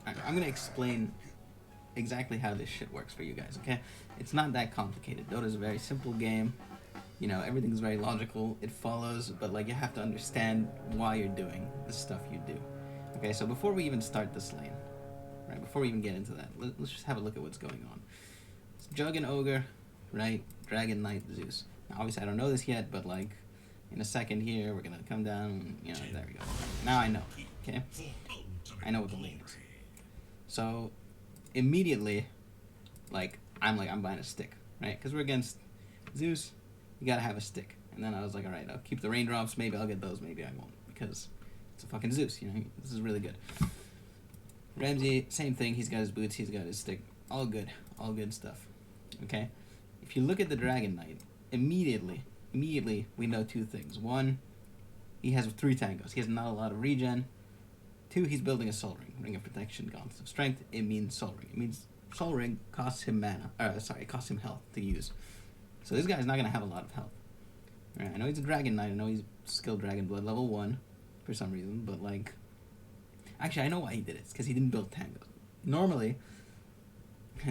I'm gonna explain exactly how this shit works for you guys, okay? It's not that complicated. Dota's a very simple game. You know, everything's very logical. It follows, but like you have to understand why you're doing the stuff you do. Okay, so before we even start this lane, right? Before we even get into that, let's just have a look at what's going on. It's Jug and Ogre, right? Dragon Knight Zeus. Now, obviously, I don't know this yet, but like in a second here, we're gonna come down. And, you know, there we go. Now I know. Okay, I know what the lane is. So immediately, like I'm buying a stick, right? Because we're against Zeus. You gotta have a stick. And then I was like, all right, I'll keep the raindrops. Maybe I'll get those. Maybe I won't, because it's a fucking Zeus. You know, this is really good. Ramsey, same thing. He's got his boots. He's got his stick. All good stuff. Okay. If you look at the Dragon Knight, immediately we know two things. One, he has 3 tangos. He has not a lot of regen. 2, he's building a Soul Ring. Ring of Protection, Gauntlets of Strength. It means Soul Ring. It means Soul Ring costs him mana. It costs him health to use. So this guy's not going to have a lot of health. Right, I know he's a Dragon Knight. I know he's skilled Dragon Blood level 1 for some reason. But, like... Actually, I know why he did it. It's because he didn't build tangos. Normally...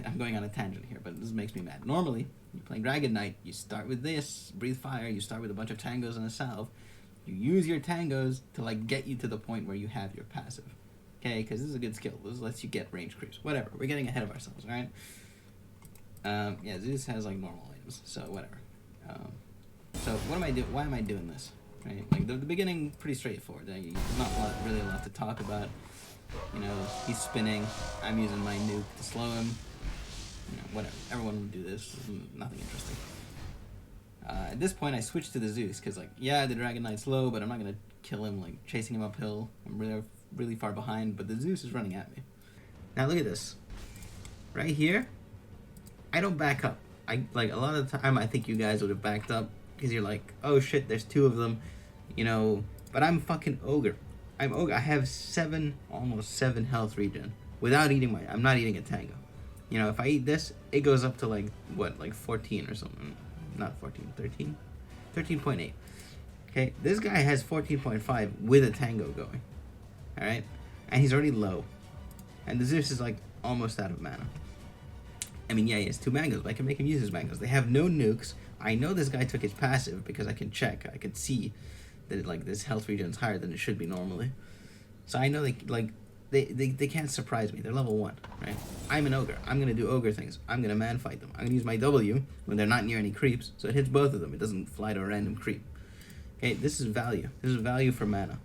I'm going on a tangent here, but this makes me mad. Normally, you're playing Dragon Knight. You start with this. Breathe Fire. You start with a bunch of tangos and a salve. You use your tangos to, like, get you to the point where you have your passive. Okay? Because this is a good skill. This lets you get range creeps. Whatever. We're getting ahead of ourselves, alright? Yeah, Zeus has, like, normal items. So, whatever. So, what am I doing? Why am I doing this? Right? Like, the beginning, pretty straightforward. Not really a lot to talk about. You know, he's spinning. I'm using my nuke to slow him. You know, whatever. Everyone will do this. Nothing interesting. At this point, I switched to the Zeus, because, like, yeah, the Dragon Knight's low, but I'm not going to kill him, like, chasing him uphill. I'm really far behind, but the Zeus is running at me. Now, look at this. Right here, I don't back up. Like, a lot of the time, I think you guys would have backed up, because you're like, oh, shit, there's 2 of them, you know, but I'm fucking Ogre. I'm Ogre. I have almost 7 health regen, without eating I'm not eating a tango. You know, if I eat this, it goes up to, like, what, like 14 or something. Not 14, 13? 13.8. Okay, this guy has 14.5 with a tango going. Alright? And he's already low. And the Zeus is, like, almost out of mana. I mean, yeah, he has 2 mangoes, but I can make him use his mangoes. They have no nukes. I know this guy took his passive because I can check. I can see that, like, this health regen is higher than it should be normally. So I know, they can't surprise me. They're level 1, right? I'm an Ogre. I'm going to do Ogre things. I'm going to man fight them. I'm going to use my W when they're not near any creeps, so it hits both of them. It doesn't fly to a random creep. Okay, this is value. This is value for mana.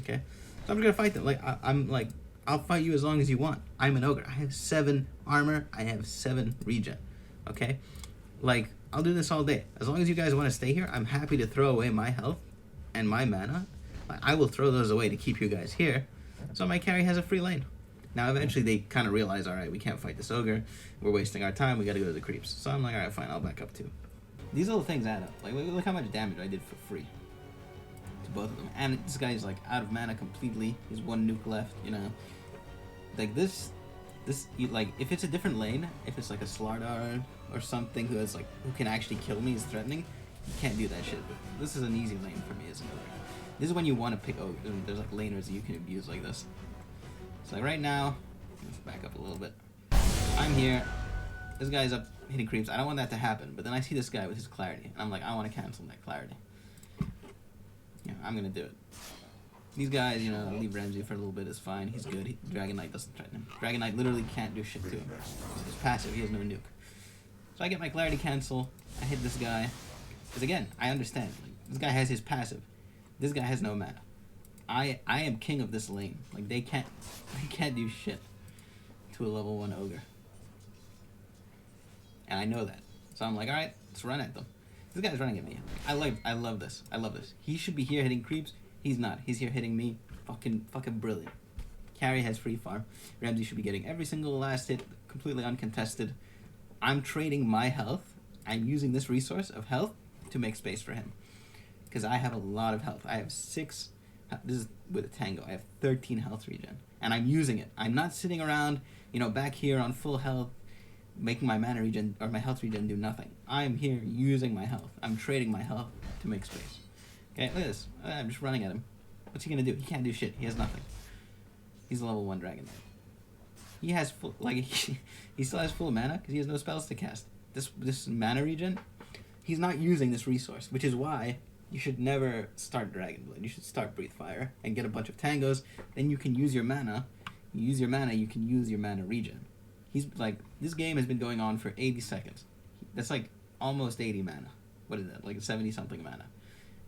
Okay? So I'm just going to fight them. Like, I'm like, I'll fight you as long as you want. I'm an Ogre. I have 7 armor. I have 7 regen. Okay? Like, I'll do this all day. As long as you guys want to stay here, I'm happy to throw away my health and my mana. I will throw those away to keep you guys here. So my carry has a free lane. Now, eventually, they kind of realize, all right, we can't fight this Ogre. We're wasting our time. We got to go to the creeps. So I'm like, all right, fine. I'll back up, too. These little things add up. Like, look how much damage I did for free to both of them. And this guy's, like, out of mana completely. He's 1 nuke left, you know. Like, this, like, if it's a different lane, if it's, like, a Slardar or something who can actually kill me, is threatening, you can't do that shit. But this is an easy lane for me as an Ogre. This is when you want to pick Ogre. There's, like, laners that you can abuse like this. So, like, right now, let's back up a little bit. I'm here. This guy's up hitting creeps. I don't want that to happen. But then I see this guy with his clarity. And I'm like, I want to cancel that clarity. Yeah, I'm going to do it. These guys, you know, leave Ramsey for a little bit is fine. He's good. Dragon Knight doesn't threaten him. Dragon Knight literally can't do shit to him. He's passive. He has no nuke. So I get my clarity cancel. I hit this guy. Because again, I understand. Like, this guy has his passive. This guy has no mana. I am king of this lane. Like, they can't do shit to a level 1 Ogre. And I know that. So I'm like, alright, let's run at them. This guy's running at me. I love this. I love this. He should be here hitting creeps. He's not. He's here hitting me. Fucking brilliant. Carry has free farm. Ramsey should be getting every single last hit, completely uncontested. I'm trading my health. I'm using this resource of health to make space for him. Because I have a lot of health. I have 6, this is with a tango, I have 13 health regen. And I'm using it. I'm not sitting around, you know, back here on full health, making my mana regen, or my health regen do nothing. I'm here using my health. I'm trading my health to make space. Okay, look at this. I'm just running at him. What's he gonna do? He can't do shit. He has nothing. He's a level 1 Dragon Knight. he has full, like he still has full mana because he has no spells to cast. This mana regen, he's not using this resource, which is why you should never start Dragonblade. You should start Breathe Fire and get a bunch of tangos. Then you can use your mana. You use your mana, you can use your mana regen. He's like, this game has been going on for 80 seconds. That's like almost 80 mana. What is that? Like 70 something mana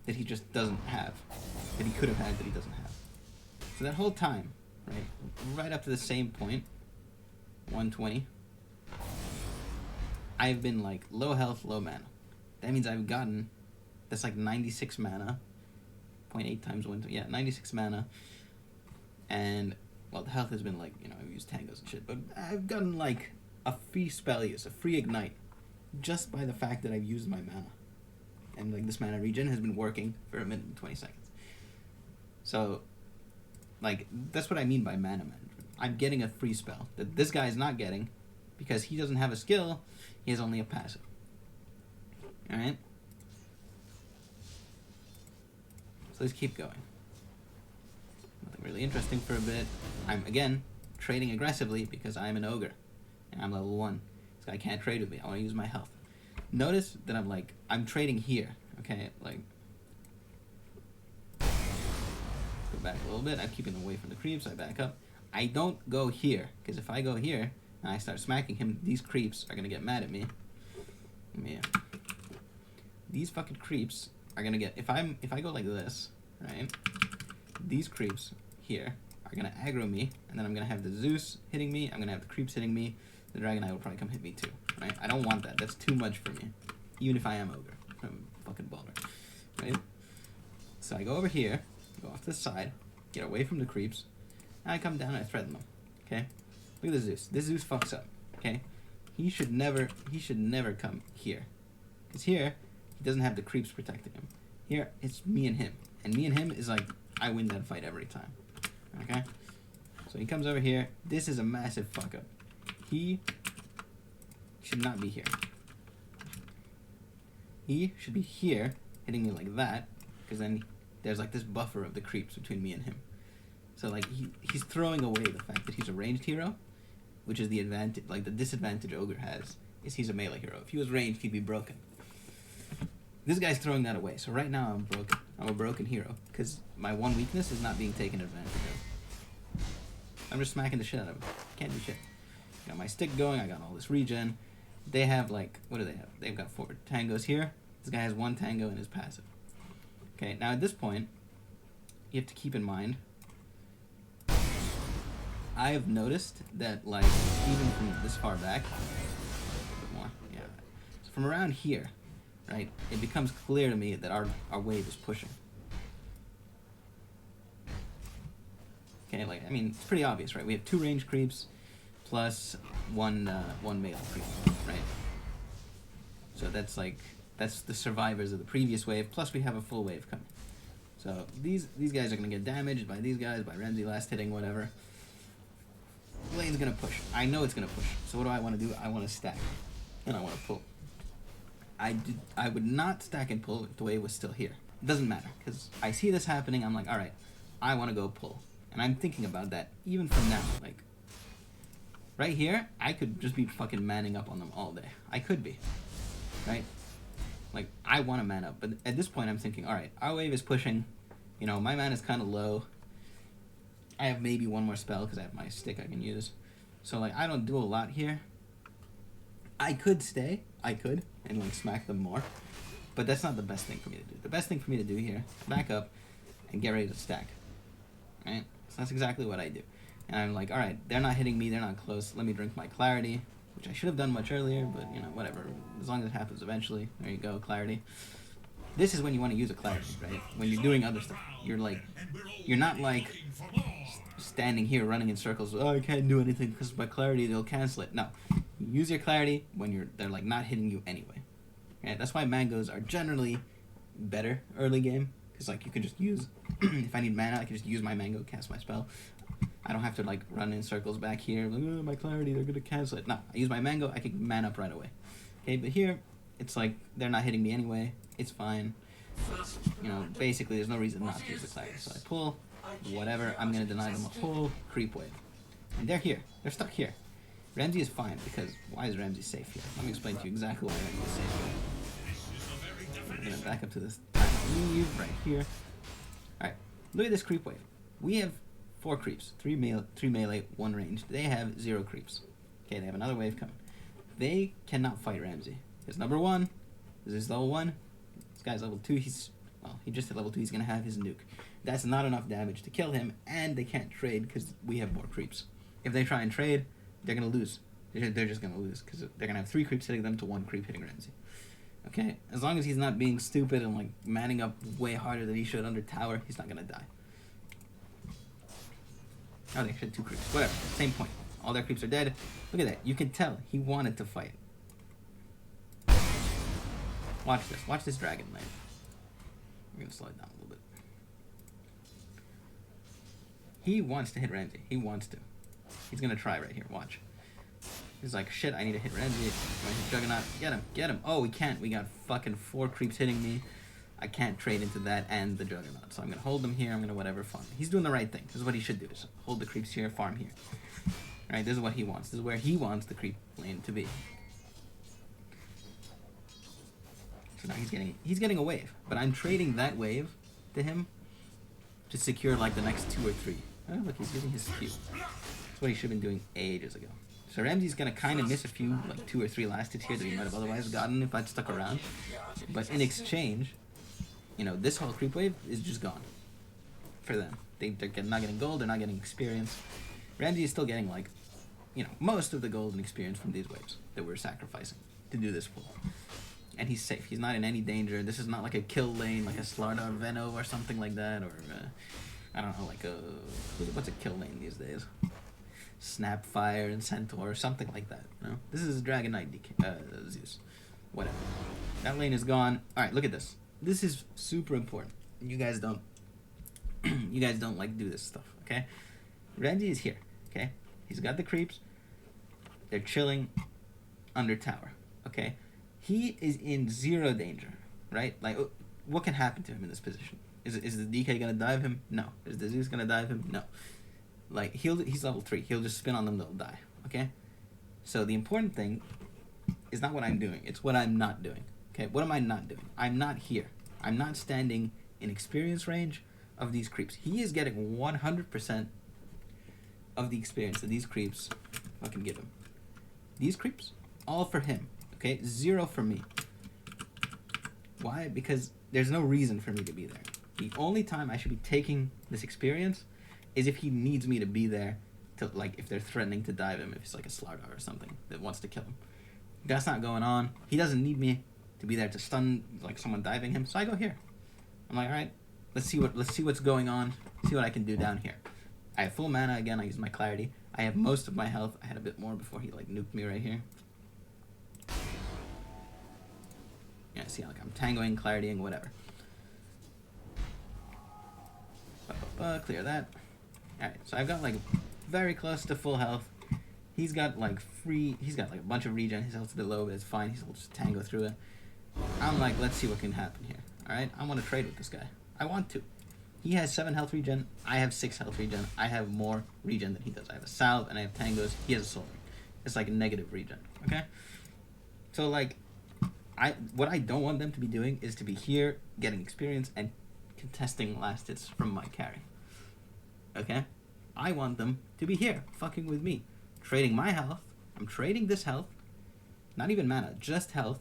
that he just doesn't have, that he could have had that he doesn't have. So that whole time, right up to the same point, 120, I've been like low health, low mana. That means I've gotten, that's like 96 mana, 0.8 times 1, yeah, 96 mana, and, well, the health has been like, you know, I've used tangos and shit, but I've gotten like a free spell use, a free ignite, just by the fact that I've used my mana. And like this mana regen has been working for a minute and 20 seconds. So, like, that's what I mean by mana management. I'm getting a free spell that this guy is not getting because he doesn't have a skill, he has only a passive. Alright? So let's keep going. Nothing really interesting for a bit. I'm, again, trading aggressively because I'm an ogre. And I'm level 1. This guy can't trade with me. I want to use my health. Notice that I'm trading here. Okay, like... Go back a little bit. I'm keeping away from the creeps. I back up. I don't go here. Because if I go here and I start smacking him, these creeps are going to get mad at me. These fucking creeps are going to get... If I go like this, right? These creeps here are going to aggro me. And then I'm going to have the Zeus hitting me. I'm going to have the creeps hitting me. The Dragonite will probably come hit me too. Right? I don't want that. That's too much for me. Even if I am ogre. I'm a fucking baller. Right? So I go over here, go off to the side, get away from the creeps, and I come down and I threaten them. Okay? Look at the Zeus. This Zeus fucks up. Okay? He should never come here. Because here, he doesn't have the creeps protecting him. Here, it's me and him. And me and him is like, I win that fight every time. Okay? So he comes over here. This is a massive fuck up. He should not be here. He should be here, hitting me like that, because then there's like this buffer of the creeps between me and him. So like he's throwing away the fact that he's a ranged hero, which is the advantage. Like the disadvantage Ogre has is he's a melee hero. If he was ranged, he'd be broken. This guy's throwing that away. So right now I'm broken. I'm a broken hero because my one weakness is not being taken advantage of. I'm just smacking the shit out of him. Can't do shit. Got my stick going. I got all this regen. They have like, what do they have? They've got 4 tangos here. This guy has 1 tango in his passive. Okay, now at this point, you have to keep in mind, I have noticed that like, even from this far back, a bit more, yeah. So from around here, right, it becomes clear to me that our wave is pushing. Okay, like, I mean, it's pretty obvious, right? We have 2 range creeps, plus one melee creep, right? So that's like, that's the survivors of the previous wave, plus we have a full wave coming. So these guys are going to get damaged by these guys, by Ramsey last hitting, whatever. Lane's going to push. I know it's going to push. So what do I want to do? I want to stack, and I want to pull. I would not stack and pull if the wave was still here. It doesn't matter, because I see this happening, I'm like, alright, I want to go pull. And I'm thinking about that even from now, like, right here, I could just be fucking manning up on them all day. I could be, right? Like, I want to man up, but at this point I'm thinking, alright, our wave is pushing, you know, my mana is kind of low. I have maybe one more spell because I have my stick I can use. So, like, I don't do a lot here. I could stay, and, like, smack them more, but that's not the best thing for me to do. The best thing for me to do here, back up, and get ready to stack, right? So that's exactly what I do. And I'm like, alright, they're not hitting me, they're not close, let me drink my clarity, which I should have done much earlier, but, you know, whatever. As long as it happens eventually. There you go, clarity. This is when you want to use a clarity, right? When you're doing other stuff. You're like, you're not like standing here running in circles, oh, I can't do anything because of my clarity, they'll cancel it. No. You use your clarity when they're like not hitting you anyway. Right? That's why mangoes are generally better early game. Because like you can just use, if I need mana, I can just use my mango, cast my spell. I don't have to like run in circles back here, like, oh, my clarity, they're gonna cancel it. No, I use my mango, I can man up right away. Okay, but here, it's like, they're not hitting me anyway, it's fine. You know, basically there's no reason not to use the clarity. So I pull, whatever, I'm gonna deny them a whole creep wave. And they're here. They're stuck here. Ramsey is fine, because why is Ramsey safe here? Let me explain to you exactly why Ramsey is safe here. I'm going to back up to this leave right here. Alright, look at this creep wave. We have 4 creeps. 3 melee, 1 ranged. They have 0 creeps. Okay, they have another wave coming. They cannot fight Ramsey. Because number 1, this is level 1. This guy's level 2. Well, he just hit level 2. He's going to have his nuke. That's not enough damage to kill him, and they can't trade because we have more creeps. If they try and trade, they're going to lose. They're just going to lose because they're going to have 3 creeps hitting them to 1 creep hitting Ramsey. Okay? As long as he's not being stupid and like manning up way harder than he should under tower, he's not going to die. Oh, they should 2 creeps. Whatever. Same point. All their creeps are dead. Look at that. You can tell he wanted to fight. Watch this. Watch this dragon lane. We're going to slow it down a little bit. He wants to hit Ramsey. He wants to. He's going to try right here. Watch. He's like, shit, I need to hit Ramsey. I'm going to hit Juggernaut. Get him. Get him. Oh, we can't. We got fucking 4 creeps hitting me. I can't trade into that and the Juggernaut. So I'm going to hold them here. I'm going to whatever farm. He's doing the right thing. This is what he should do. Is hold the creeps here, farm here. Alright, this is what he wants. This is where he wants the creep lane to be. So now he's getting a wave. But I'm trading that wave to him to secure like the next 2 or 3. Oh, look, he's using his Q. That's what he should have been doing ages ago. So Ramsey's going to kind of miss a few, like 2 or 3 last hits here that he might have otherwise gotten if I'd stuck around. But in exchange, you know, this whole creep wave is just gone for them. They're not getting gold, they're not getting experience. Ramsey is still getting, like, you know, most of the gold and experience from these waves that we're sacrificing to do this pull. And he's safe. He's not in any danger. This is not like a kill lane, like a Slardar Veno or something like that, or, I don't know, like a... What's a kill lane these days? Snapfire and Centaur or something like that, you know? This is Dragon Knight Zeus. Whatever. That lane is gone. Alright, look at this. This is super important. You guys don't... you guys don't, like, do this stuff, okay? Ramsey is here, okay? He's got the creeps. They're chilling under tower, okay? He is in 0 danger, right? Like, what can happen to him in this position? Is the DK gonna dive him? No. Is the Zeus gonna dive him? No. Like, he's level 3. He'll just spin on them, they'll die, okay? So the important thing is not what I'm doing. It's what I'm not doing, okay? What am I not doing? I'm not here. I'm not standing in experience range of these creeps. He is getting 100% of the experience that these creeps fucking give him. These creeps, all for him, okay? 0 for me. Why? Because there's no reason for me to be there. The only time I should be taking this experience is if he needs me to be there to, like, if they're threatening to dive him, if it's like a Slardar or something that wants to kill him. That's not going on. He doesn't need me to be there to stun, like, someone diving him, so I go here. I'm like, alright, let's see what's going on, see what I can do down here. I have full mana again, I use my clarity. I have most of my health. I had a bit more before he, like, nuked me right here. Yeah, see, like, I'm tangoing, claritying, whatever. Clear that. Alright, so I've got, like, very close to full health. He's got, like, a bunch of regen. His health's a bit low, but it's fine. He'll just tango through it. I'm like, let's see what can happen here. Alright, I want to trade with this guy. I want to. He has 7 health regen. I have 6 health regen. I have more regen than he does. I have a salve and I have tangos. He has a soul ring. It's like a negative regen, okay? So, like, what I don't want them to be doing is to be here, getting experience, and contesting last hits from my carry. Okay? I want them to be here, fucking with me. Trading my health. I'm trading this health. Not even mana, just health.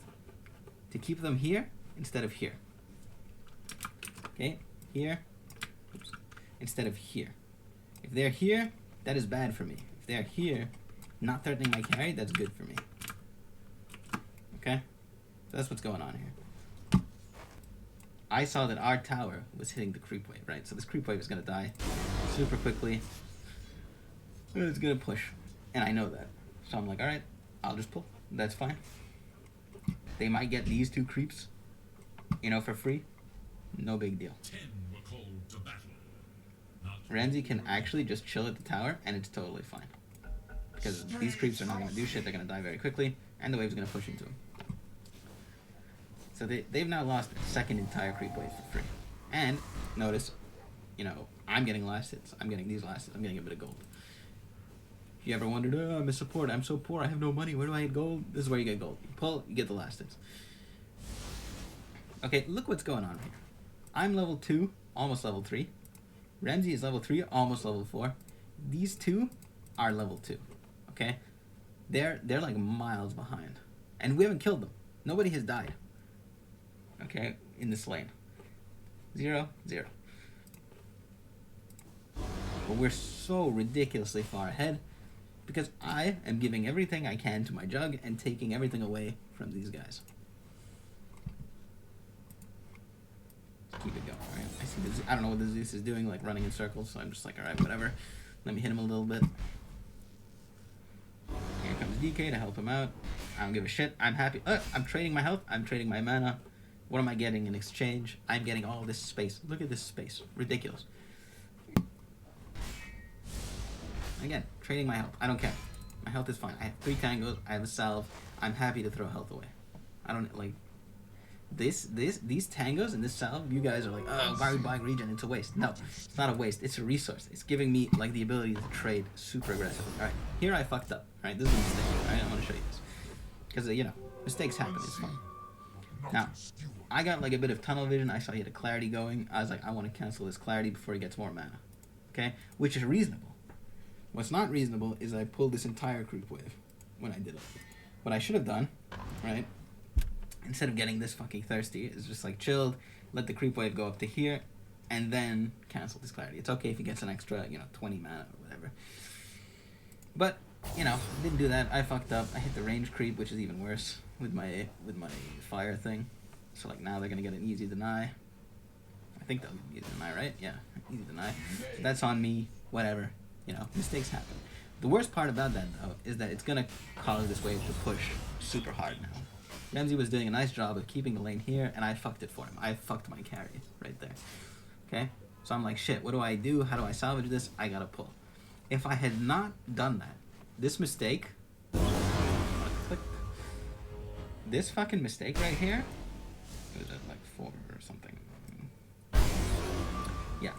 To keep them here instead of here. Okay? Here. Oops. Instead of here. If they're here, that is bad for me. If they're here, not threatening my carry, that's good for me. Okay? So that's what's going on here. I saw that our tower was hitting the creep wave, right? So this creep wave is going to die super quickly. It's going to push. And I know that. So I'm like, alright, I'll just pull. That's fine. They might get these 2 creeps, you know, for free. No big deal. 10 were called to battle. Ramsey can actually just chill at the tower, and it's totally fine. Because these creeps are not going to do shit. They're going to die very quickly, and the wave's going to push into them. So they've now lost their second entire creep wave for free. And, notice, you know, I'm getting last hits. I'm getting these last hits. I'm getting a bit of gold. If you ever wondered, oh, I'm a support, I'm so poor, I have no money, where do I get gold? This is where you get gold. You pull, you get the last hits. Okay, look what's going on here. I'm level 2, almost level 3. Ramsey is level 3, almost level 4. These two are level 2. Okay? They're like miles behind. And we haven't killed them. Nobody has died. Okay? In this lane. 0, 0. But we're so ridiculously far ahead because I am giving everything I can to my jug and taking everything away from these guys. Keep it going. All right. I see I don't know what the Zeus is doing, like running in circles, so I'm just like, all right, whatever. Let me hit him a little bit. Here comes DK to help him out. I don't give a shit. I'm happy. I'm trading my health. I'm trading my mana. What am I getting in exchange? I'm getting all this space. Look at this space. Ridiculous. Again, trading my health. I don't care. My health is fine. I have 3 tangos. I have a salve. I'm happy to throw health away. I don't like these tangos and this salve. You guys are like, oh, why are we buying regen? It's a waste. No, it's not a waste. It's a resource. It's giving me like the ability to trade super aggressively. All right, here I fucked up. All right, this is a mistake. All right, I want to show you this because you know mistakes happen. It's fine. Now, I got like a bit of tunnel vision. I saw he had a clarity going. I was like, I want to cancel this clarity before he gets more mana. Okay, which is reasonable. What's not reasonable is I pulled this entire creep wave when I did it. What I should have done, right, instead of getting this fucking thirsty, is just like chilled, let the creep wave go up to here, and then cancel this clarity. It's okay if he gets an extra, 20 mana or whatever. But, didn't do that. I fucked up. I hit the range creep, which is even worse with my fire thing. So like now they're gonna get an easy deny. I think they'll get easy deny, right? Yeah, easy deny. So that's on me. Whatever. Mistakes happen. The worst part about that, though, is that it's going to cause this wave to push super hard now. Ramsey was doing a nice job of keeping the lane here, and I fucked it for him. I fucked my carry right there. Okay? So I'm like, shit, what do I do? How do I salvage this? I gotta pull. If I had not done that, this mistake... This fucking mistake right here... Was it like 4 or something? Yeah.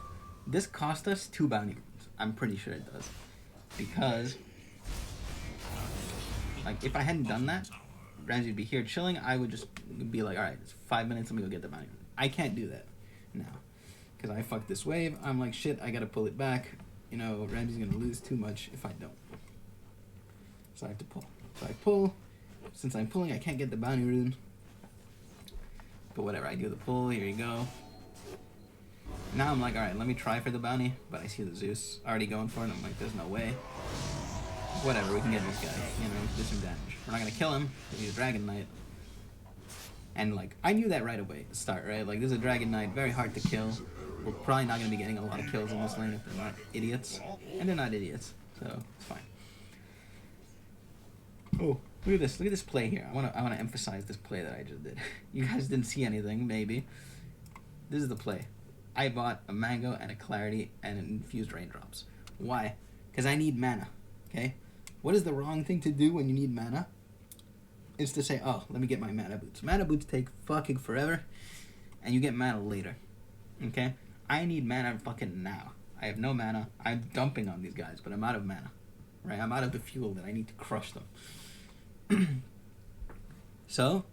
This cost us 2 bounty rooms. I'm pretty sure it does. Because, like, if I hadn't done that, Ramsey would be here chilling, I would just be like, alright, it's 5 minutes, let me go get the bounty. I can't do that now. Because I fucked this wave, I'm like, shit, I gotta pull it back. Ramsey's gonna lose too much if I don't. So I have to pull. So I pull. Since I'm pulling, I can't get the bounty rune. But whatever, I do the pull, here you go. Now I'm like, alright, let me try for the bounty, but I see the Zeus already going for it, and I'm like, there's no way. Whatever, we can get this guy, do some damage. We're not gonna kill him, because he's a Dragon Knight. And like, I knew that right away at the start, right? Like, this is a Dragon Knight, very hard to kill. We're probably not gonna be getting a lot of kills in this lane if they're not idiots. And they're not idiots, so it's fine. Oh, look at this play here. I wanna emphasize this play that I just did. You guys didn't see anything, maybe. This is the play. I bought a mango and a clarity and an infused raindrops. Why? Because I need mana, okay? What is the wrong thing to do when you need mana? It's to say, oh, let me get my mana boots. Mana boots take fucking forever, and you get mana later, okay? I need mana fucking now. I have no mana. I'm dumping on these guys, but I'm out of mana, right? I'm out of the fuel that I need to crush them. So,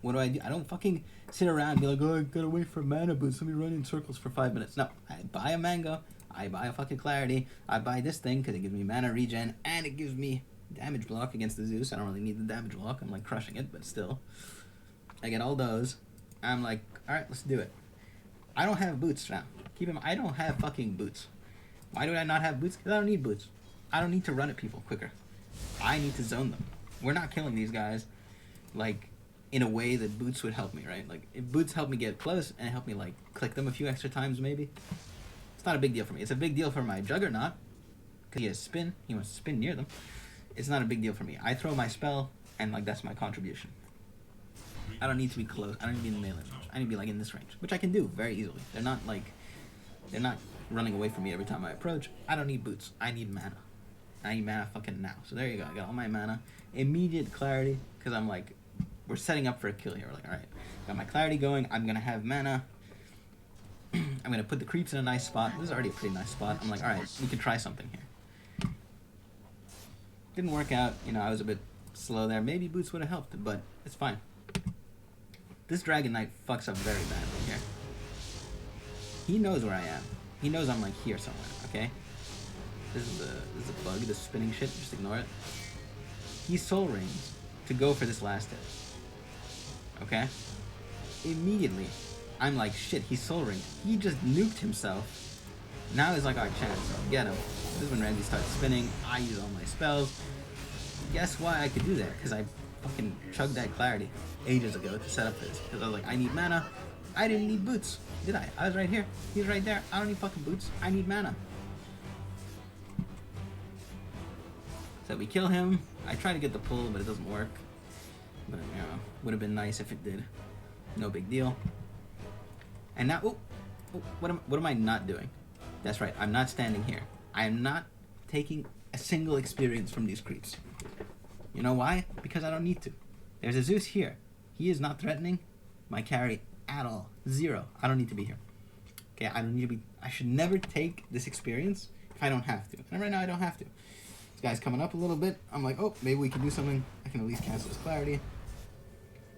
what do? I don't fucking sit around and be like, oh, I gotta wait for mana boots. Let me run in circles for 5 minutes. No, I buy a mango. I buy a fucking clarity. I buy this thing because it gives me mana regen and it gives me damage block against the Zeus. I don't really need the damage block. I'm like crushing it, but still. I get all those. I'm like, alright, let's do it. I don't have boots now. Keep in mind, I don't have fucking boots. Why do I not have boots? Because I don't need boots. I don't need to run at people quicker. I need to zone them. We're not killing these guys like in a way that boots would help me, right? Like if boots help me get close and help me like click them a few extra times maybe, it's not a big deal for me. It's a big deal for my Juggernaut because he has spin. He wants to spin near them. It's not a big deal for me. I throw my spell and like that's my contribution. I don't need to be close. I don't need to be in the melee range. I need to be like in this range, which I can do very easily. They're not running away from me every time I approach. I don't need boots. I need mana. I need mana fucking now. So there you go. I got all my mana. Immediate clarity because I'm like, we're setting up for a kill here. We're like, alright, got my clarity going. I'm going to have mana. I'm going to put the creeps in a nice spot. This is already a pretty nice spot. I'm like, alright, we can try something here. Didn't work out. You know, I was a bit slow there. Maybe boots would have helped, but it's fine. This Dragon Knight fucks up very badly here. He knows where I am. He knows I'm like here somewhere, okay? This is a bug, this spinning shit, just ignore it. He soul rings to go for this last hit. Okay? Immediately, I'm like, shit, he's soul ringed. He just nuked himself. Now is like our chance. Get him. This is when Ramsey starts spinning. I use all my spells. Guess why I could do that? Because I fucking chugged that clarity ages ago to set up this. Because I was like, I need mana. I didn't need boots, did I? I was right here. He's right there. I don't need fucking boots. I need mana. So we kill him. I try to get the pull, but it doesn't work. But, you know, would have been nice if it did. No big deal. And now, what am I not doing? That's right, I'm not standing here. I am not taking a single experience from these creeps. You know why? Because I don't need to. There's a Zeus here. He is not threatening my carry at all. 0. I don't need to be here. Okay, I don't need to be. I should never take this experience if I don't have to. And right now I don't have to. This guy's coming up a little bit. I'm like, oh, maybe we can do something. I can at least cancel his clarity.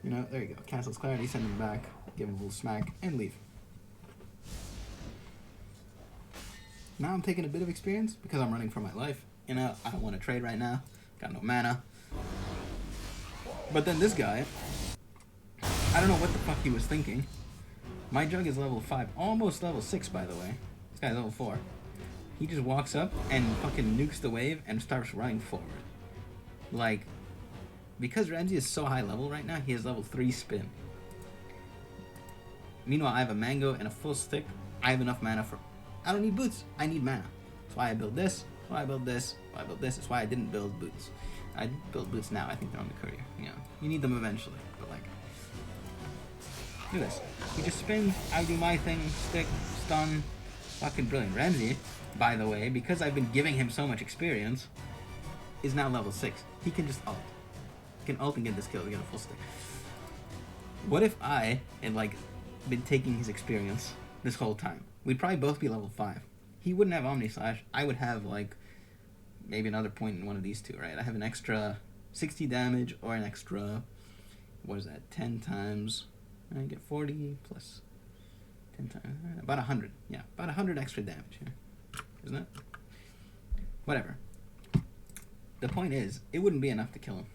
You know, there you go. Cancel his clarity, send him back, give him a little smack, and leave. Now I'm taking a bit of experience because I'm running for my life. You know, I don't want to trade right now. Got no mana. But then this guy, I don't know what the fuck he was thinking. My jug is level 5, almost level 6 by the way. This guy's level 4. He just walks up and fucking nukes the wave and starts running forward. Like, because Ramsey is so high level right now, he has level 3 spin. Meanwhile, I have a mango and a full stick. I have enough mana for... I don't need boots. I need mana. That's why I build this. That's why I build this. That's why I build this. That's why I didn't build boots. I build boots now. I think they're on the courier. You know, you need them eventually. But like, look at this. He just spins. I do my thing. Stick. Stun. Fucking brilliant. Ramsey, by the way, because I've been giving him so much experience, is now level 6. He can just ult. He can ult and get this kill to get a full stick. What if I had like been taking his experience this whole time? We'd probably both be level 5. He wouldn't have Omni Slash. I would have like maybe another point in one of these two, right? I have an extra 60 damage or an extra, what is that, 10 times, I get 40 plus 10 times, about 100. Yeah, about 100 extra damage here, isn't it? Whatever. The point is, it wouldn't be enough to kill him.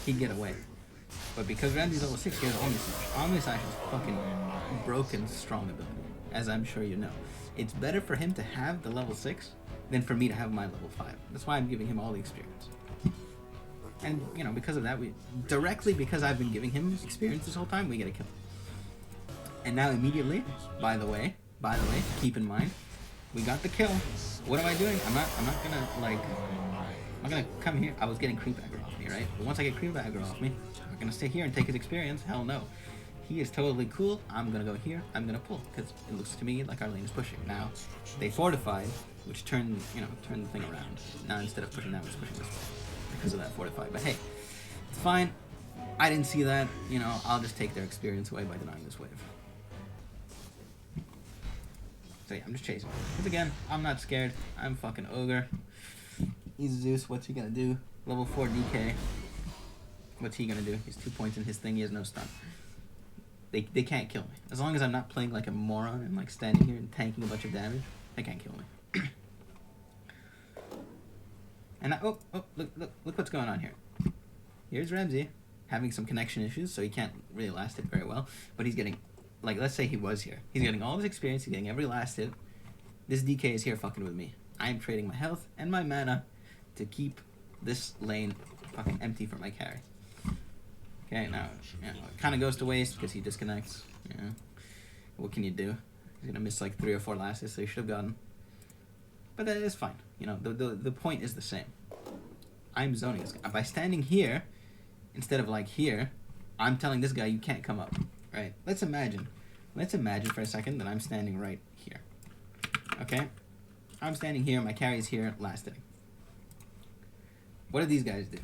He'd get away. But because Ramsey's level 6, he has Omni Slash. Omni Slash is fucking broken strong ability, as I'm sure you know. It's better for him to have the level 6 than for me to have my level 5. That's why I'm giving him all the experience. And, you know, because of that, because I've been giving him experience this whole time, we get a kill. And now immediately, by the way, keep in mind, we got the kill. What am I doing? I'm not gonna come here. I was getting creep aggro off me, right? But once I get creep aggro off me, I'm not gonna stay here and take his experience. Hell no. He is totally cool. I'm gonna go here. I'm gonna pull because it looks to me like our lane is pushing. Now they fortified, which turned the thing around. Now instead of pushing that, it's pushing this way because of that fortified. But hey, it's fine. I didn't see that. You know, I'll just take their experience away by denying this wave. So yeah, I'm just chasing. Because again, I'm not scared. I'm fucking Ogre. He's Zeus. What's he gonna do? Level 4 DK. What's he gonna do? He's 2 points in his thing. He has no stun. They can't kill me. As long as I'm not playing like a moron and like standing here and tanking a bunch of damage, they can't kill me. And look what's going on here. Here's Ramsey having some connection issues, so he can't really last hit very well. But he's getting, like, let's say he was here. He's getting all this experience. He's getting every last hit. This DK is here fucking with me. I'm trading my health and my mana to keep this lane fucking empty for my carry. Okay, now, you know, it kind of goes to waste because he disconnects. You know, what can you do? He's gonna miss like 3 or 4 last hits, so he should have gotten. But that is fine. You know, the point is the same. I'm zoning this guy. By standing here instead of like here, I'm telling this guy you can't come up. Right? Let's imagine for a second that I'm standing right here. Okay? I'm standing here. My carry is here. Last hitting. What do these guys do?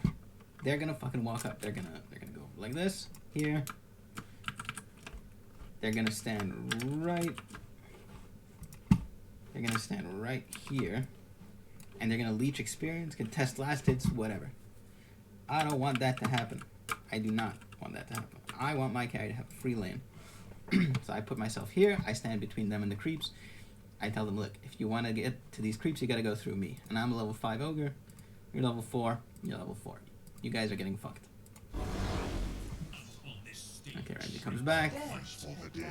They're gonna fucking walk up. They're gonna go like this here. They're gonna stand right. They're gonna stand right here. And they're gonna leech experience, contest last hits, whatever. I don't want that to happen. I do not want that to happen. I want my carry to have a free lane. So I put myself here, I stand between them and the creeps. I tell them, look, if you want to get to these creeps, you gotta go through me. And I'm a level 5 ogre, you're level 4, you're level 4. You guys are getting fucked. Okay, Ramsey comes back.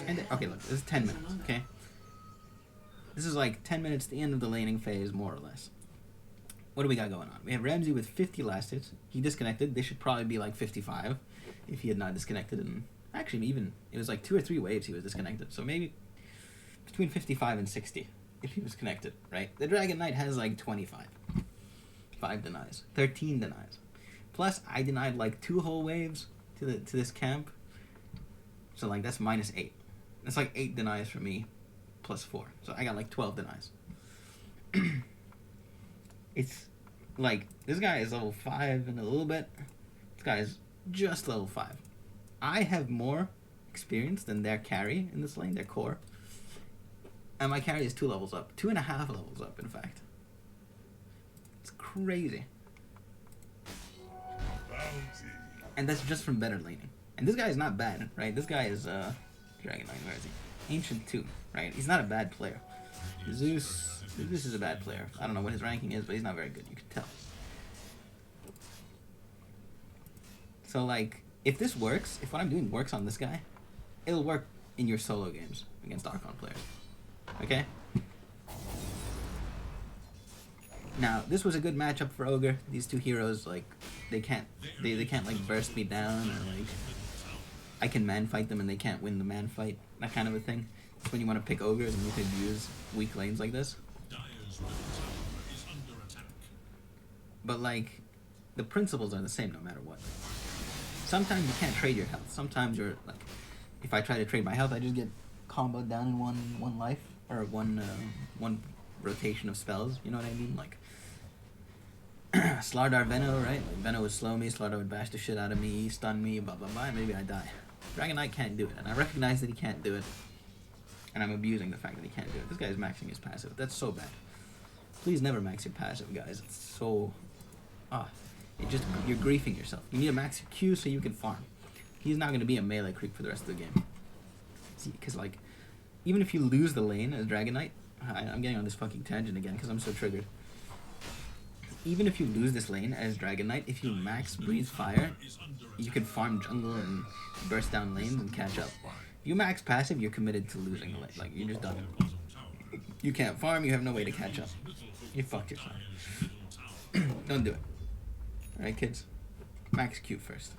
And okay, look, this is 10 minutes, okay? This is like 10 minutes to the end of the laning phase, more or less. What do we got going on? We have Ramsey with 50 last hits. He disconnected. They should probably be like 55 if he had not disconnected. And actually, even it was like 2 or 3 waves he was disconnected. So maybe between 55 and 60 if he was connected, right? The Dragon Knight has like 25. 5 denies. 13 denies. Plus, I denied like 2 whole waves to this camp. So like that's minus 8. That's like 8 denies for me plus 4. So I got like 12 denies. It's like, this guy is level 5 and a little bit. This guy is just level 5. I have more experience than their carry in this lane, their core. And my carry is 2 levels up. 2.5 levels up, in fact. It's crazy. And that's just from better laning. And this guy is not bad, right? This guy is, Dragon Knight, where is he? Ancient 2, right? He's not a bad player. Zeus is a bad player. I don't know what his ranking is, but he's not very good. You can tell. So, like, if this works, if what I'm doing works on this guy, it'll work in your solo games against Archon players. Okay? Now, this was a good matchup for Ogre. These 2 heroes, like, they can't like burst me down, or like I can man fight them and they can't win the man fight. That kind of a thing. It's when you want to pick ogres and you can use weak lanes like this. But like, the principles are the same no matter what. Sometimes you can't trade your health. Sometimes you're like, if I try to trade my health, I just get comboed down in one life, or one rotation of spells. You know what I mean? Like Slardar Venno, right? Like Venno would slow me, Slardar would bash the shit out of me, stun me, blah blah blah, and maybe I die. Dragon Knight can't do it, and I recognize that he can't do it. And I'm abusing the fact that he can't do it. This guy's maxing his passive. That's so bad. Please never max your passive, guys. It's so... you're griefing yourself. You need to max your Q so you can farm. He's not going to be a melee creep for the rest of the game. See, because, like, even if you lose the lane as Dragon Knight... I'm getting on this fucking tangent again because I'm so triggered. Even if you lose this lane as Dragon Knight, if you max Breathe Fire, you can farm jungle and burst down lanes and catch up. If you max passive, you're committed to losing the lane. Like, you're just done. You can't farm, you have no way to catch up. You fucked yourself. Don't do it. Alright, kids? Max Q first.